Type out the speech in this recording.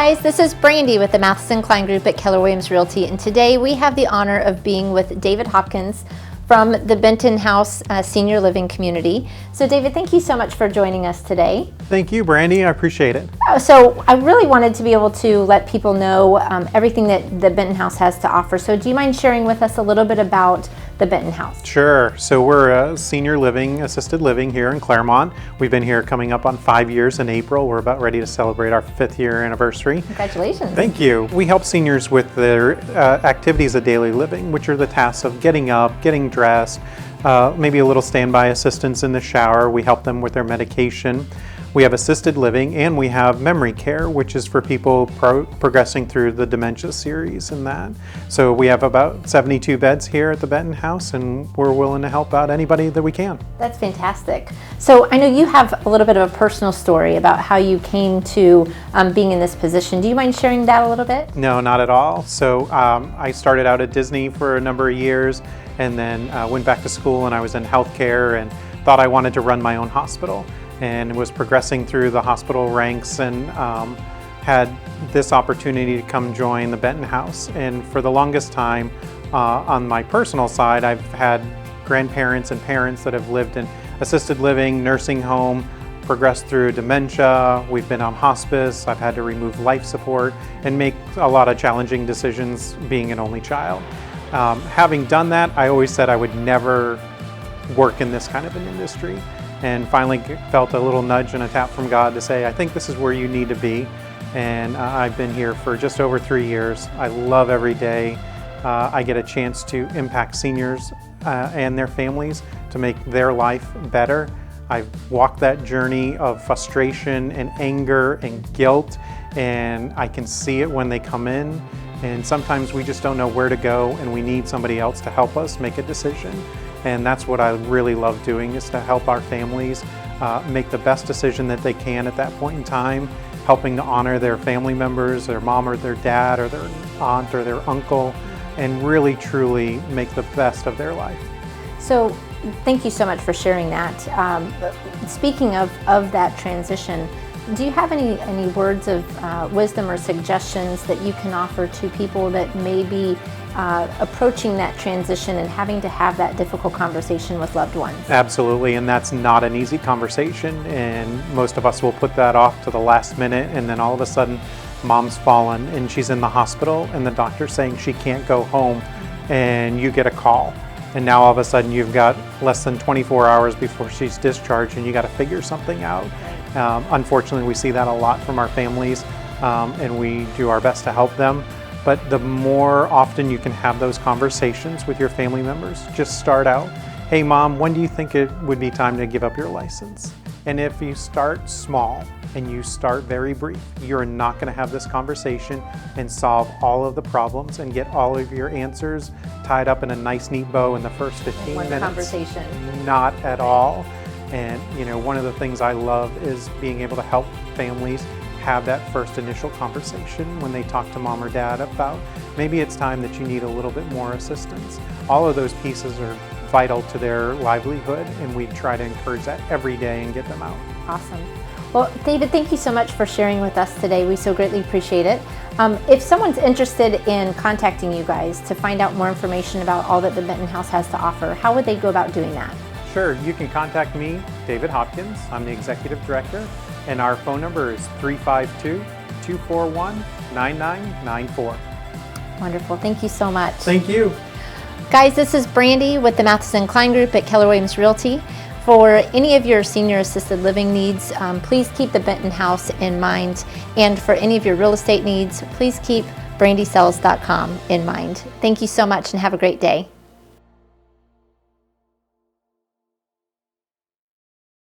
guys, this is Brandy with the Mathison-Klein Group at Keller Williams Realty, and today we have the honor of being with David Hopkins from the Benton House Senior Living Community. So David, thank you so much for joining us today. Thank you, Brandy. I appreciate it. So I really wanted to be able to let people know everything that the Benton House has to offer. So do you mind sharing with us a little bit about the Benton House? Sure. So we're a senior living, assisted living here in Claremont. We've been here coming up on 5 years in April. We're about ready to celebrate our 5th year anniversary. Congratulations. Thank you. We help seniors with their activities of daily living, which are the tasks of getting up, getting dressed, maybe a little standby assistance in the shower. We help them with their medication. We have assisted living, and we have memory care, which is for people progressing through the dementia series and that. So we have about 72 beds here at the Benton House, and we're willing to help out anybody that we can. That's fantastic. So I know you have a little bit of a personal story about how you came to being in this position. Do you mind sharing that a little bit? No, not at all. So I started out at Disney for a number of years, and then went back to school, and I was in healthcare and thought I wanted to run my own hospital, and was progressing through the hospital ranks, and had this opportunity to come join the Benton House. And for the longest time, on my personal side, I've had grandparents and parents that have lived in assisted living, nursing home, progressed through dementia. We've been on hospice. I've had to remove life support and make a lot of challenging decisions being an only child. Having done that, I always said I would never work in this kind of an industry, and finally felt a little nudge and a tap from God to say, I think this is where you need to be. And I've been here for just over 3 years. I love every day. I get a chance to impact seniors and their families to make their life better. I've walked that journey of frustration and anger and guilt, and I can see it when they come in. And sometimes we just don't know where to go, and we need somebody else to help us make a decision. And that's what I really love doing, is to help our families make the best decision that they can at that point in time, helping to honor their family members, their mom or their dad or their aunt or their uncle, and really truly make the best of their life. So thank you so much for sharing that. Speaking of that transition, do you have any words of wisdom or suggestions that you can offer to people that may be approaching that transition and having to have that difficult conversation with loved ones? Absolutely, and that's not an easy conversation, and most of us will put that off to the last minute, and then all of a sudden mom's fallen and she's in the hospital and the doctor's saying she can't go home, and you get a call, and now all of a sudden you've got less than 24 hours before she's discharged, and you got to figure something out. Unfortunately, we see that a lot from our families, and we do our best to help them. But the more often you can have those conversations with your family members, just start out, hey mom, when do you think it would be time to give up your license? And if you start small and you start very brief, you're not going to have this conversation and solve all of the problems and get all of your answers tied up in a nice neat bow in the first 15 minutes. Conversation. Not at all. And you know, one of the things I love is being able to help families have that first initial conversation when they talk to mom or dad about maybe it's time that you need a little bit more assistance. All of those pieces are vital to their livelihood, and we try to encourage that every day and get them out. Awesome. Well, David, thank you so much for sharing with us today. We so greatly appreciate it. If someone's interested in contacting you guys to find out more information about all that the Benton House has to offer, how would they go about doing that? Sure, you can contact me, David Hopkins. I'm the Executive Director, and our phone number is 352-241-9994. Wonderful. Thank you so much. Thank you. Guys, this is Brandy with the Mathison-Klein Group at Keller Williams Realty. For any of your senior assisted living needs, please keep the Benton House in mind. And for any of your real estate needs, please keep brandysells.com in mind. Thank you so much and have a great day.